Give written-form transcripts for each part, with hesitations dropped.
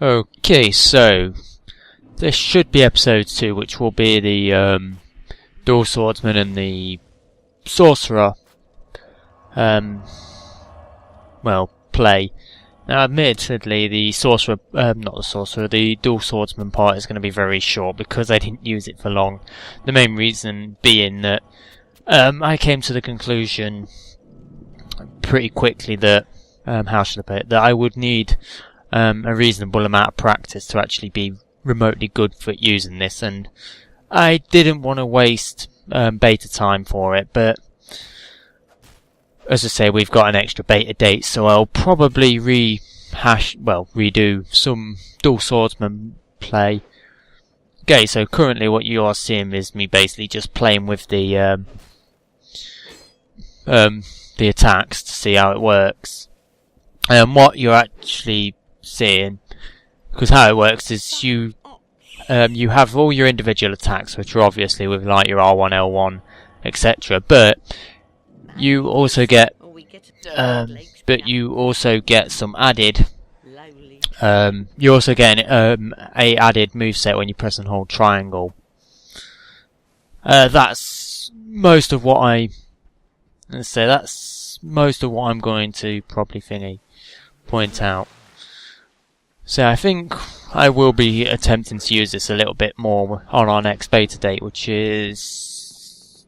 Okay, so this should be episode 2, which will be the dual swordsman and the sorcerer play. Now, admittedly, the the dual swordsman part is going to be very short because I didn't use it for long. The main reason being that I came to the conclusion pretty quickly that how should I put it? That I would need a reasonable amount of practice to actually be remotely good for using this, and I didn't want to waste beta time for it, but as I say, we've got an extra beta date, so I'll probably redo some dual swordsman play. Okay, so currently what you are seeing is me basically just playing with the attacks to see how it works. And what you're actually seeing, because how it works is you have all your individual attacks, which are obviously with like your R1, L1, etc. But you also get some added. You also get a added moveset when you press and hold triangle. That's most of what I'm going to probably point out. So I think I will be attempting to use this a little bit more on our next beta date, which is,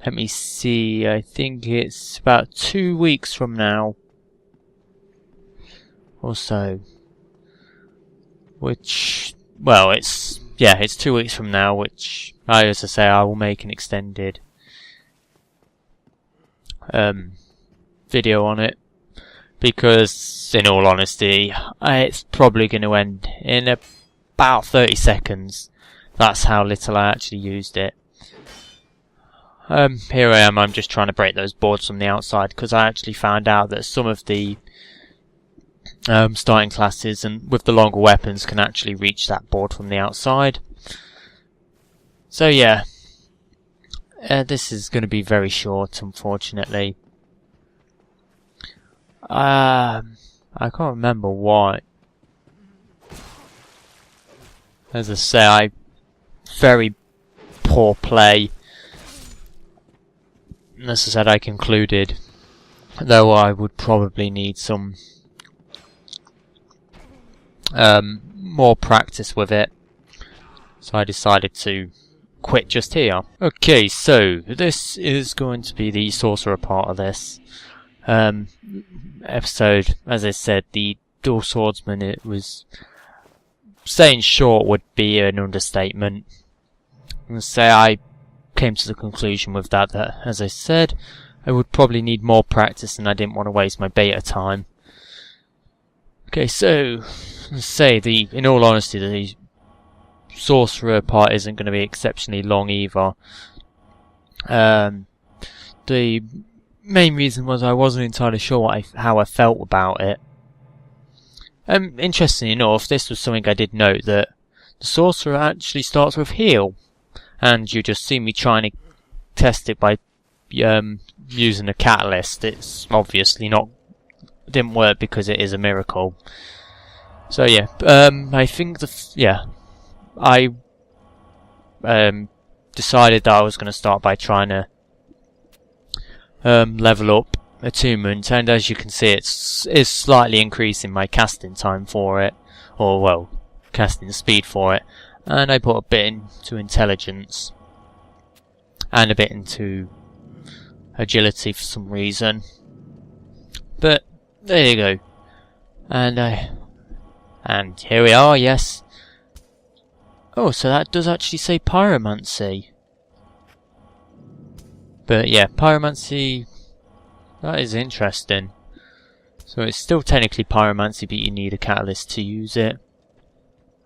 let me see, I think it's about 2 weeks from now or so. Which, well, it's 2 weeks from now, which, as I say, I will make an extended video on it, because in all honesty it's probably going to end in about 30 seconds. That's how little I actually used it. Here I am, I'm just trying to break those boards from the outside, because I actually found out that some of the starting classes and with the longer weapons can actually reach that board from the outside. So yeah, this is going to be very short, unfortunately. I can't remember why. As I say, very poor play. As I said, I concluded, though I would probably need some more practice with it, so I decided to quit just here. Okay, so this is going to be the sorcerer part of this episode. As I said, the dual swordsman, it was saying short would be an understatement. And say I came to the conclusion with that as I said, I would probably need more practice, and I didn't want to waste my beta time. Okay, so let's say in all honesty, the sorcerer part isn't going to be exceptionally long either. The main reason was I wasn't entirely sure how I felt about it. Interestingly enough, this was something I did note, that the sorcerer actually starts with heal, and you just see me trying to test it by using a catalyst. It's obviously didn't work because it is a miracle. So yeah, I think I decided that I was going to start by trying to level up attunement, and as you can see, it's slightly increasing my casting time for it, or well, casting speed for it, and I put a bit into intelligence and a bit into agility for some reason. But there you go, and here we are. Yes. Oh, so that does actually say pyromancy. But yeah, pyromancy, that is interesting. So it's still technically pyromancy, but you need a catalyst to use it.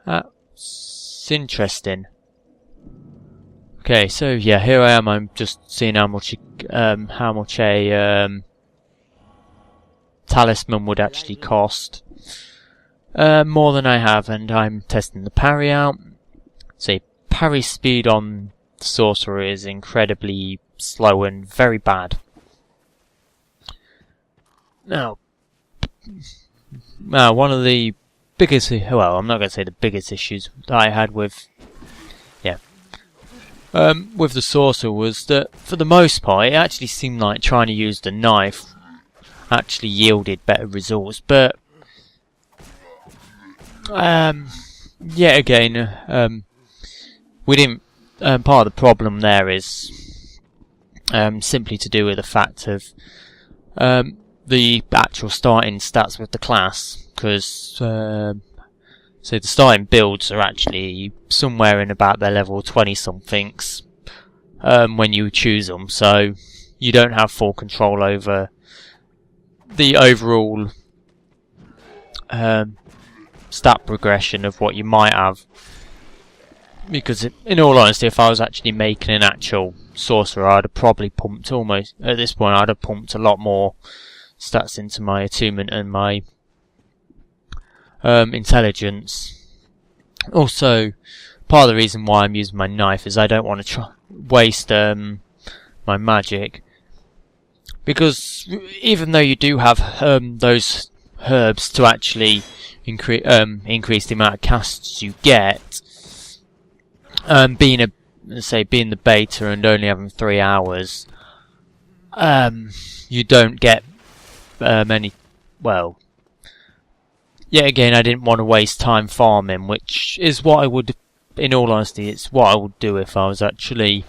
That's interesting. Okay, so yeah, here I am. I'm just seeing how much a talisman would actually cost. More than I have, and I'm testing the parry out. So parry speed on the sorcerer is incredibly slow and very bad. Now, one of the biggest, well, I'm not going to say the biggest issues that I had with, with the sorcerer was that for the most part it actually seemed like trying to use the knife actually yielded better results, but yet again, we didn't. Part of the problem there is simply to do with the fact of the actual starting stats with the class, because so the starting builds are actually somewhere in about their level 20 somethings when you choose them, so you don't have full control over the overall stat progression of what you might have. Because in all honesty, if I was actually making an actual sorcerer, I'd have probably pumped almost, at this point, I'd have pumped a lot more stats into my attunement and my intelligence. Also, part of the reason why I'm using my knife is I don't want to waste my magic. Because even though you do have those herbs to actually increase the amount of casts you get, being the beta and only having 3 hours, you don't get many. Well, yet again, I didn't want to waste time farming, which is what I would, in all honesty, it's what I would do if I was actually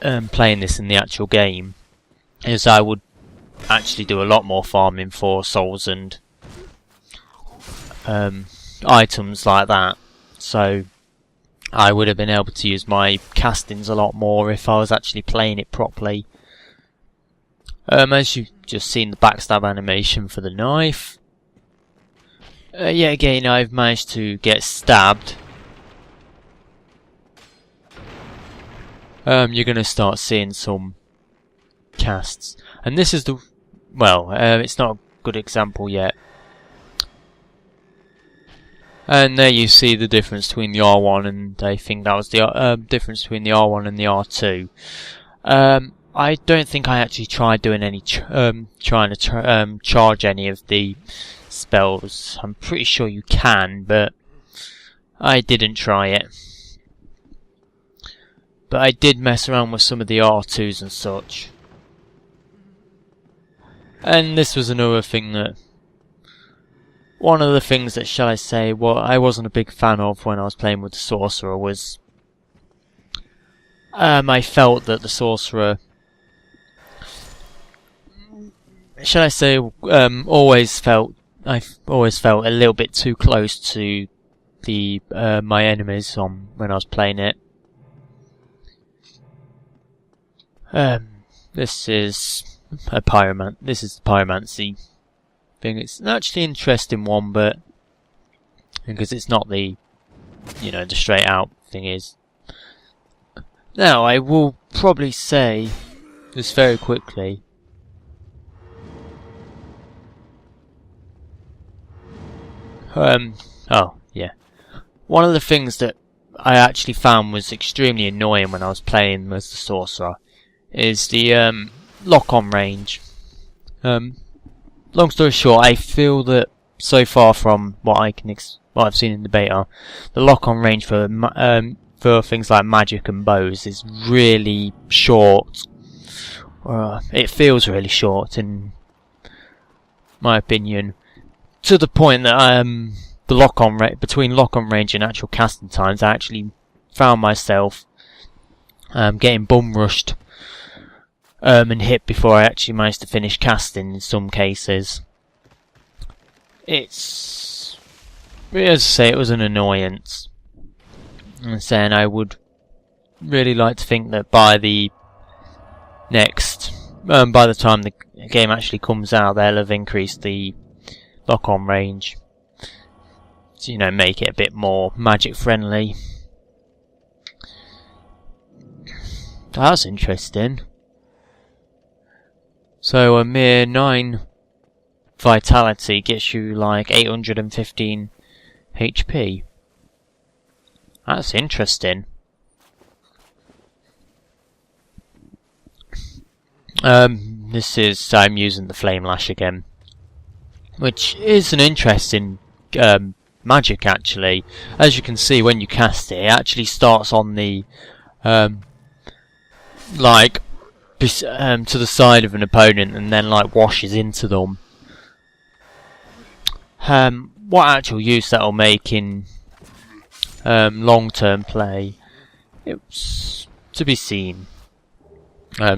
playing this in the actual game. Is I would actually do a lot more farming for souls and items like that. So I would have been able to use my castings a lot more if I was actually playing it properly. As you've just seen the backstab animation for the knife. Yet again, I've managed to get stabbed. You're going to start seeing some casts. And this is the... well, it's not a good example yet. And there you see the difference between the R1 and I think that was the difference between the R1 and the R2. I don't think I actually tried doing any trying to charge any of the spells. I'm pretty sure you can, but I didn't try it. But I did mess around with some of the R2s and such. And this was another thing that... one of the things that, shall I say, what I wasn't a big fan of when I was playing with the sorcerer was... I felt that the sorcerer... shall I say, I've always felt a little bit too close to the my enemies when I was playing it. This is a This is the pyromancy thing. It's actually an interesting one, but because it's not the, the straight out thing is. Now I will probably say this very quickly. Oh yeah. One of the things that I actually found was extremely annoying when I was playing as the sorcerer is the lock-on range. Long story short, I feel that so far from what I've seen in the beta, the lock-on range for things like magic and bows is really short. It feels really short, in my opinion, to the point that the lock-on between lock-on range and actual casting times, I actually found myself getting bum rushed. And hit before I actually managed to finish casting in some cases. As I say, it was an annoyance. And saying I would really like to think that by the time the game actually comes out, they'll have increased the lock-on range to, make it a bit more magic friendly. That's interesting. So a mere 9 vitality gets you like 815 HP. That's interesting. I'm using the Flame Lash again. which is an interesting magic actually. As you can see, when you cast it, it actually starts on the like to the side of an opponent and then like washes into them. What actual use that'll make in long-term play, it's to be seen.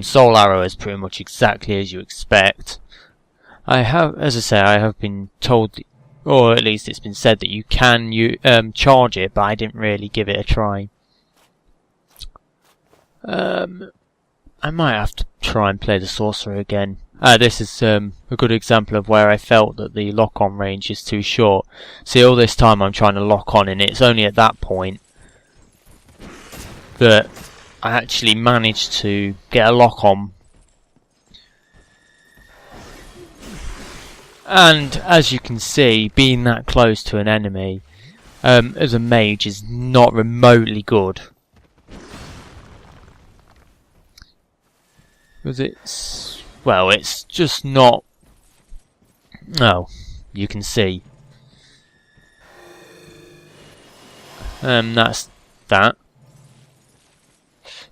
Soul Arrow is pretty much exactly as you expect. As I say, I have been told, or at least it's been said, that you can charge it, but I didn't really give it a try. I might have to try and play the sorcerer again. This is a good example of where I felt that the lock-on range is too short. See, all this time I'm trying to lock on, and it's only at that point that I actually managed to get a lock-on. And as you can see, being that close to an enemy as a mage is not remotely good. Because it's just not. Oh, you can see. That's that.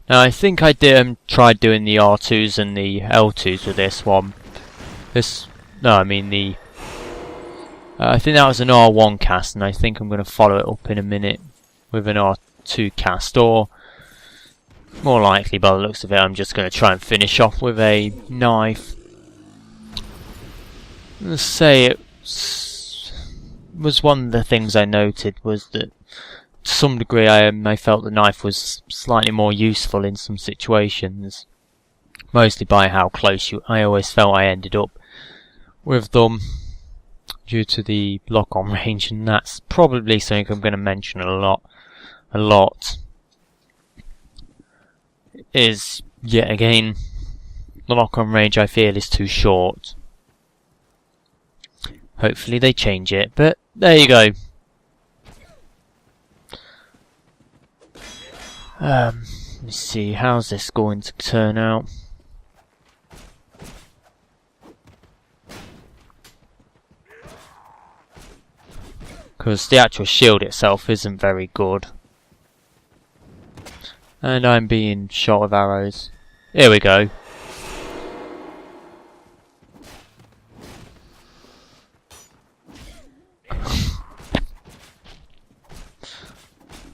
Now I think I tried doing the R2s and the L2s with this one. I think that was an R1 cast, and I think I'm going to follow it up in a minute with an R2 cast, or more likely, by the looks of it, I'm just going to try and finish off with a knife. Let's say it was one of the things I noted was that to some degree I felt the knife was slightly more useful in some situations, mostly by how close I always felt I ended up with them due to the lock-on range, and that's probably something I'm going to mention a lot. Is yet again the lock-on range I feel is too short. Hopefully they change it, but there you go. Let's see, how's this going to turn out? Because the actual shield itself isn't very good. And I'm being shot with arrows. Here we go.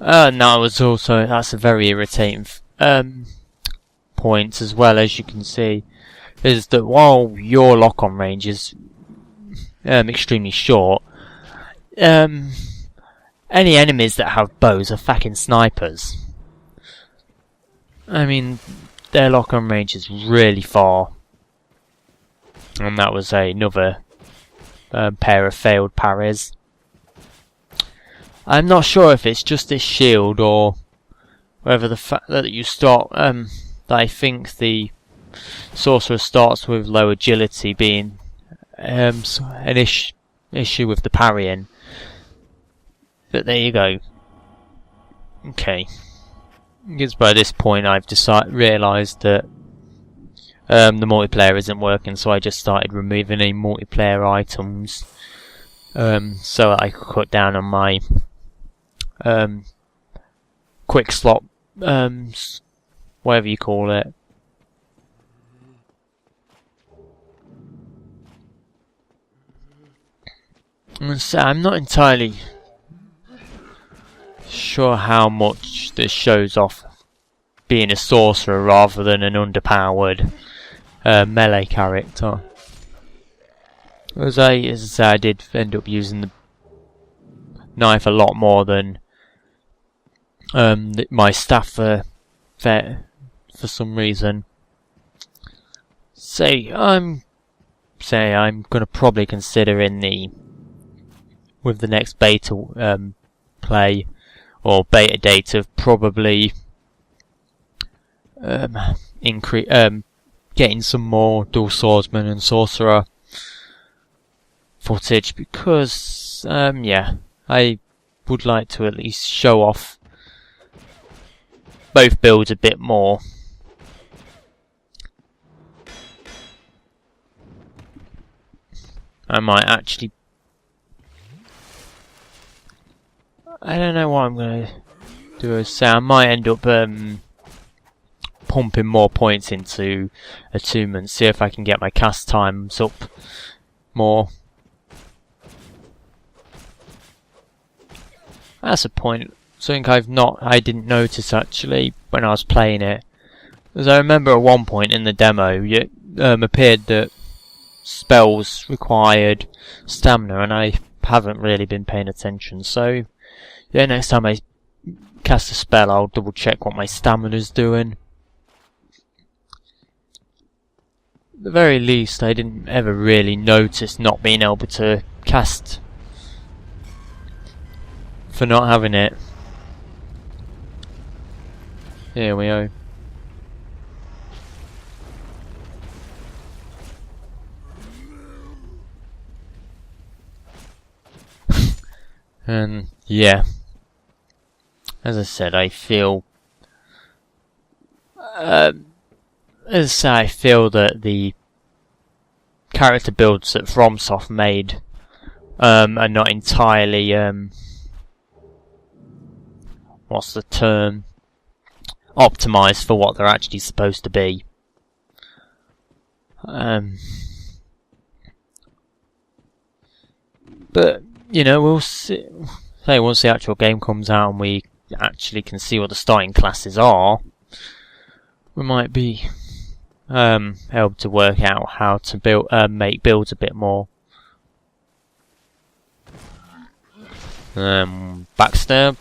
That's a very irritating point as well, as you can see, is that while your lock-on range is extremely short, any enemies that have bows are fucking snipers. I mean, their lock-on range is really far. And that was another pair of failed parries. I'm not sure if it's just this shield or whether the fact that you start, that I think the sorcerer starts with low agility being an issue with the parrying. But there you go. Okay. Because by this point I've realised that the multiplayer isn't working, so I just started removing any multiplayer items so that I could cut down on my quick slot, whatever you call it. And so I'm not entirely sure how much this shows off being a sorcerer rather than an underpowered melee character. As I say, I did end up using the knife a lot more than my staff for some reason. I'm going to probably consider with the next beta play or beta date of probably getting some more dual swordsman and sorcerer footage, because I would like to at least show off both builds a bit more. I might actually... I don't know what I'm going to do. So I might end up pumping more points into attunement, see if I can get my cast times up more. That's a point. Something I didn't notice actually when I was playing it. As I remember at one point in the demo, it appeared that spells required stamina, and I haven't really been paying attention. So, yeah, next time I cast a spell, I'll double check what my stamina's doing. At the very least, I didn't ever really notice not being able to cast for not having it. Here we go. And yeah, as I said, I feel that the character builds that Fromsoft made are not entirely what's the term, optimized for what they're actually supposed to be. But you know, we'll see. Say once the actual game comes out and we actually can see what the starting classes are, we might be able to work out how to build, make builds a bit more. Backstab.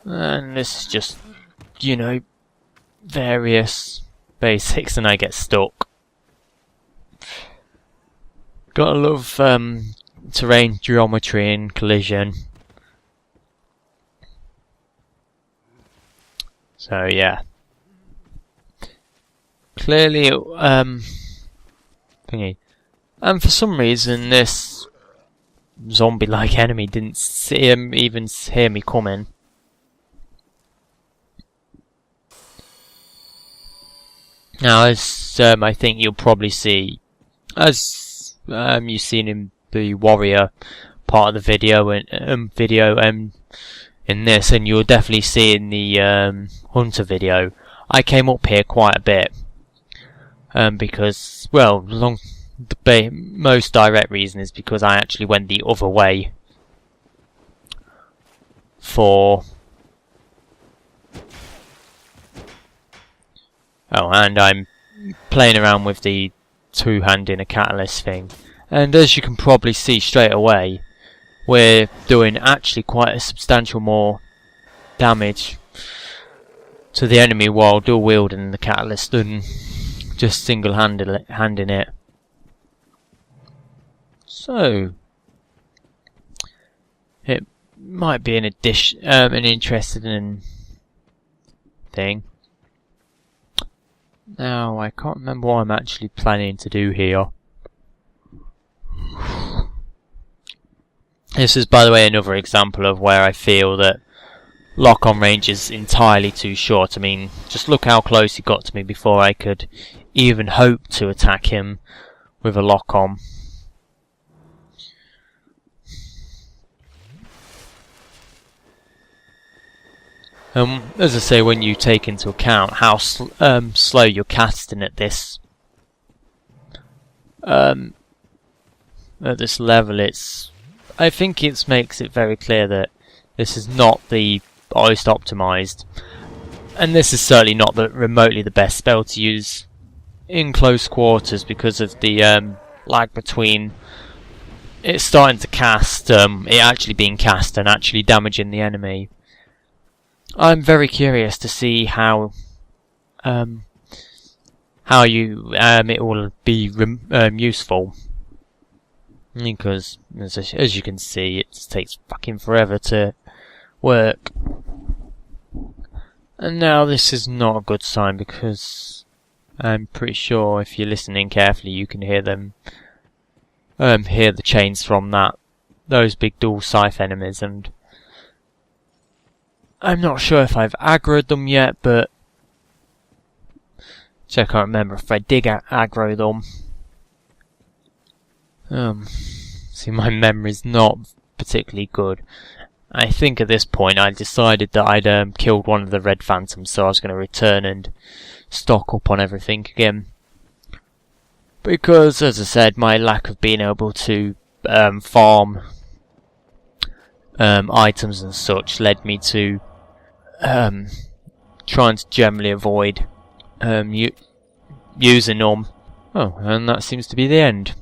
And this is just, you know, various basics, and I get stuck. Gotta love terrain geometry and collision. So yeah, clearly, thingy. And for some reason, this zombie-like enemy didn't even hear me coming. Now, as I think you'll probably see, as you've seen in the warrior part of the video and in this, and you'll definitely see in the hunter video, I came up here quite a bit because, well, the most direct reason is because I actually went the other way for. Oh, and I'm playing around with the two-hand in a catalyst thing. And as you can probably see straight away, we're doing actually quite a substantial more damage to the enemy while dual-wielding the catalyst than just single-handing it. So, it might be an interesting thing. Now, I can't remember what I'm actually planning to do here. This is, by the way, another example of where I feel that lock-on range is entirely too short. I mean, just look how close he got to me before I could even hope to attack him with a lock-on. As I say, when you take into account how slow you're casting at this level, I think it makes it very clear that this is not the most optimized, and this is certainly not remotely the best spell to use in close quarters because of the lag between it starting to cast, it actually being cast, and actually damaging the enemy. I'm very curious to see how it will be useful, because as you can see, it takes fucking forever to work. And now this is not a good sign, because I'm pretty sure if you're listening carefully, you can hear them, hear the chains from that those big dual scythe enemies, and I'm not sure if I've aggroed them yet, but so I can't remember if I did aggro them. See, my memory's not particularly good. I think at this point I decided that I'd killed one of the red phantoms, so I was going to return and stock up on everything again. Because, as I said, my lack of being able to farm items and such led me to trying to generally avoid using them. Oh, and that seems to be the end.